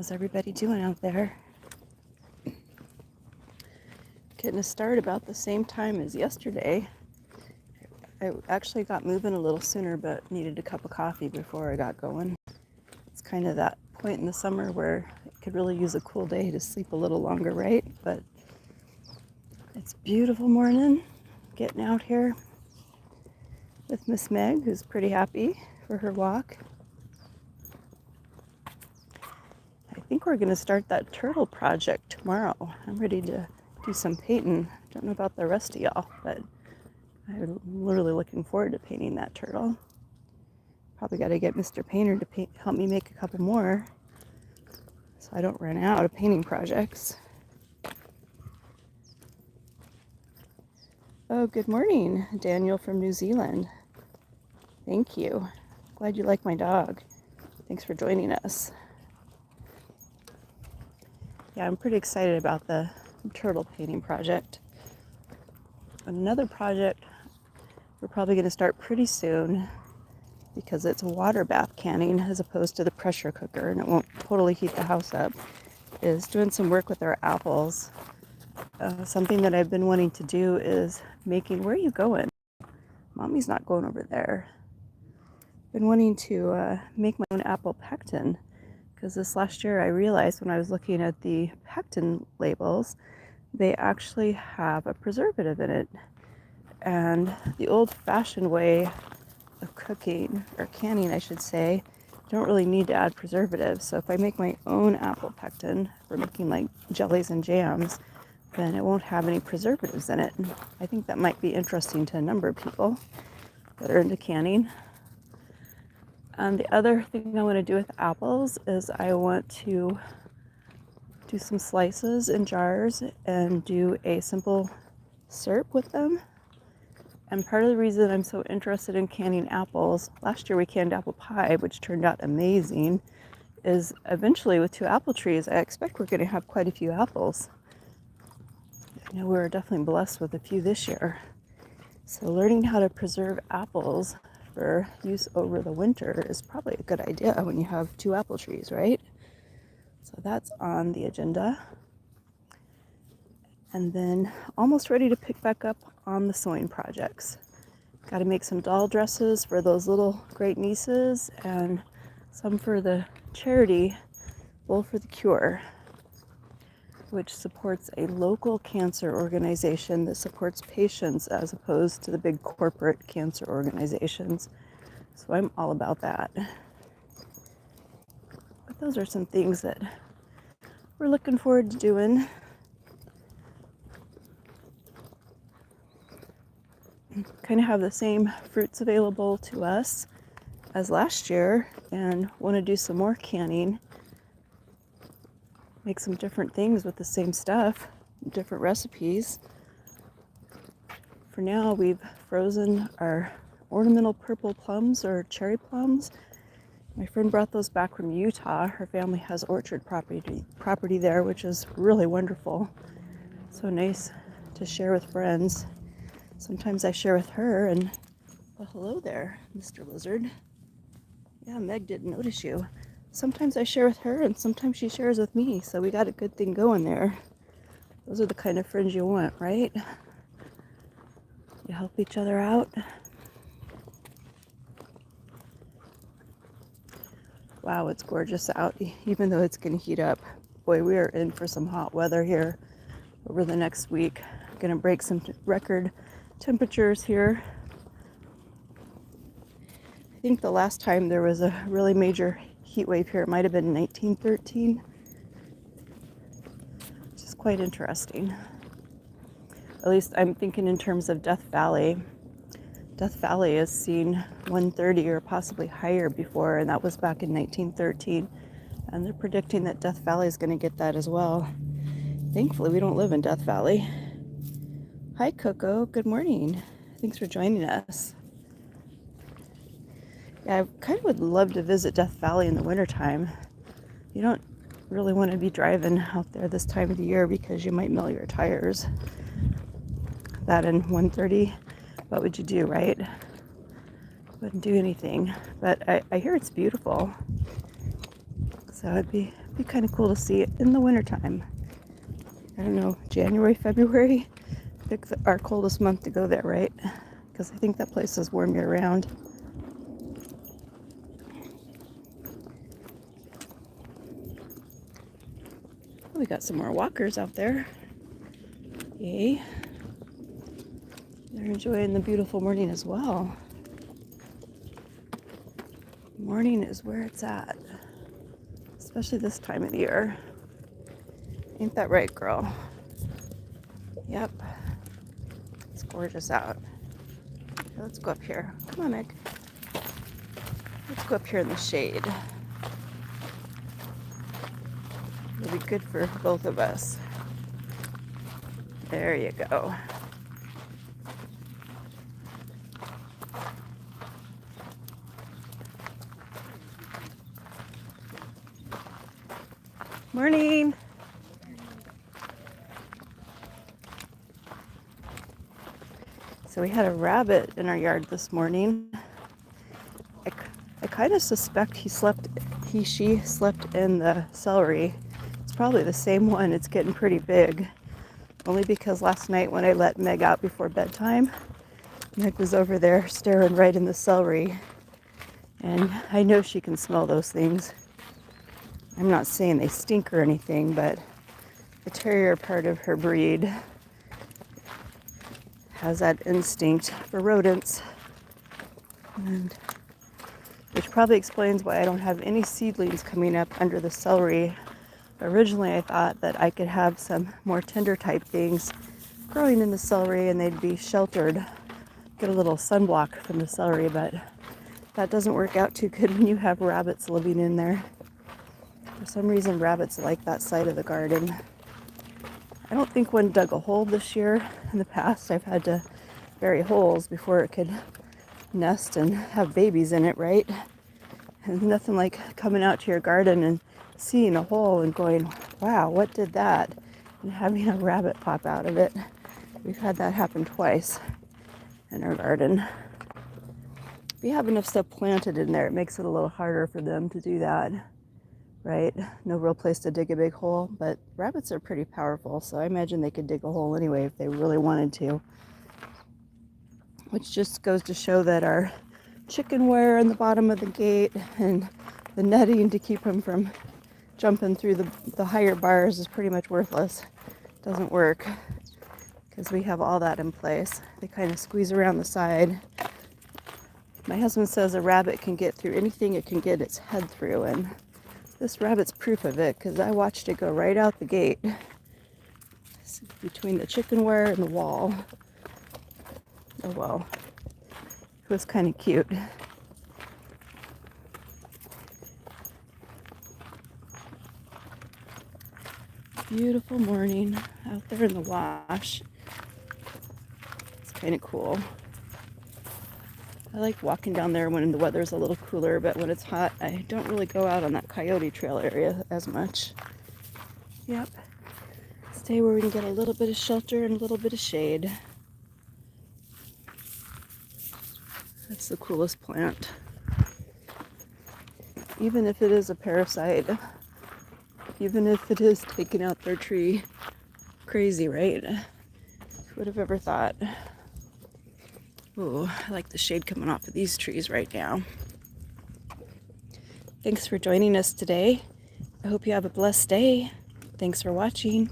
How's everybody doing out there? Getting a start about the same time as yesterday. I actually got moving a little sooner, but needed a cup of coffee before I got going. It's kind of that point in the summer where it could really use a cool day to sleep a little longer, right? But it's a beautiful morning. Getting out here with Miss Meg, who's pretty happy for her walk. I think we're going to start that turtle project tomorrow. I'm ready to do some painting. Don't know about the rest of y'all, but I'm literally looking forward to painting that turtle. Probably got to get Mr. Painter to help me make a couple more so I don't run out of painting projects. Oh, good morning, Daniel from New Zealand. Thank you. Glad you like my dog. Thanks for joining us. Yeah, I'm pretty excited about the turtle painting project. Another project we're probably going to start pretty soon because it's water bath canning as opposed to the pressure cooker, and it won't totally heat the house up, is doing some work with our apples. Something that I've been wanting to do is making, where are you going? Mommy's not going over there. Been wanting to make my own apple pectin, because this last year I realized when I was looking at the pectin labels, they actually have a preservative in it. And the old-fashioned way of cooking, or canning I should say, don't really need to add preservatives. So if I make my own apple pectin for making like jellies and jams, then it won't have any preservatives in it. I think that might be interesting to a number of people that are into canning. The other thing I want to do with apples is I want to do some slices in jars and do a simple syrup with them. And part of the reason I'm so interested in canning apples, last year we canned apple pie, which turned out amazing, is eventually with 2 apple trees, I expect we're going to have quite a few apples. You know, we're definitely blessed with a few this year. So learning how to preserve apples for use over the winter is probably a good idea when you have 2 apple trees, right? So that's on the agenda. And then almost ready to pick back up on the sewing projects. Got to make some doll dresses for those little great nieces and some for the charity Bowl for the Cure, which supports a local cancer organization that supports patients as opposed to the big corporate cancer organizations. So I'm all about that. But those are some things that we're looking forward to doing. Kind of have the same fruits available to us as last year and want to do some more canning. Make some different things with the same stuff, different recipes. For now, we've frozen our ornamental purple plums or cherry plums. My friend brought those back from Utah. Her family has orchard property there, which is really wonderful. So nice to share with friends. Sometimes I share with her and, well, hello there, Mr. Lizard. Yeah, Meg didn't notice you. Sometimes I share with her and sometimes she shares with me, so we got a good thing going there. Those are the kind of friends you want, right? You help each other out. Wow, it's gorgeous out, even though it's going to heat up. Boy, we are in for some hot weather here over the next week. Going to break some record temperatures here. I think the last time there was a really major heat wave here, it might have been 1913. Which is quite interesting. At least I'm thinking in terms of Death Valley. Death Valley has seen 130 or possibly higher before, and that was back in 1913. And they're predicting that Death Valley is going to get that as well. Thankfully, we don't live in Death Valley. Hi, Coco. Good morning. Thanks for joining us. Yeah, I kind of would love to visit Death Valley in the wintertime. You don't really want to be driving out there this time of the year because you might mill your tires. That in 130, what would you do, right? Wouldn't do anything. But I hear it's beautiful. So it'd be kind of cool to see it in the wintertime. I don't know, January, February. Pick our coldest month to go there, right? Because I think that place is warm year round. We got some more walkers out there. Yay. They're enjoying the beautiful morning as well. Morning is where it's at, especially this time of the year. Ain't that right, girl? Yep. It's gorgeous out. Okay, let's go up here. Come on, Meg. Let's go up here in the shade. It'll be good for both of us. There you go. Morning. So we had a rabbit in our yard this morning. I kind of suspect she slept in the celery. It's probably the same one. It's getting pretty big. Only because last night when I let Meg out before bedtime, Meg was over there staring right in the celery. And I know she can smell those things. I'm not saying they stink or anything, but the terrier part of her breed has that instinct for rodents. And which probably explains why I don't have any seedlings coming up under the celery. Originally, I thought that I could have some more tender type things growing in the celery and they'd be sheltered, get a little sunblock from the celery, but that doesn't work out too good when you have rabbits living in there. For some reason, rabbits like that side of the garden. I don't think one dug a hole this year. In the past, I've had to bury holes before it could nest and have babies in it, right? And nothing like coming out to your garden and seeing a hole and going, wow, what did that? And having a rabbit pop out of it. We've had that happen twice in our garden. If you have enough stuff planted in there, it makes it a little harder for them to do that, right? No real place to dig a big hole, but rabbits are pretty powerful, so I imagine they could dig a hole anyway if they really wanted to. Which just goes to show that our chicken wire on the bottom of the gate and the netting to keep them from jumping through the higher bars is pretty much worthless. Doesn't work because we have all that in place. They kind of squeeze around the side. My husband says a rabbit can get through anything it can get its head through, and this rabbit's proof of it because I watched it go right out the gate between the chicken wire and the wall. Oh well, it was kind of cute. Beautiful morning out there in the wash. It's kind of cool. I like walking down there when the weather's a little cooler, but when it's hot, I don't really go out on that coyote trail area as much. Yep. Stay where we can get a little bit of shelter and a little bit of shade. That's the coolest plant. Even if it is a parasite, even if it is taking out their tree. Crazy, right? Who would have ever thought? Ooh, I like the shade coming off of these trees right now. Thanks for joining us today. I hope you have a blessed day. Thanks for watching.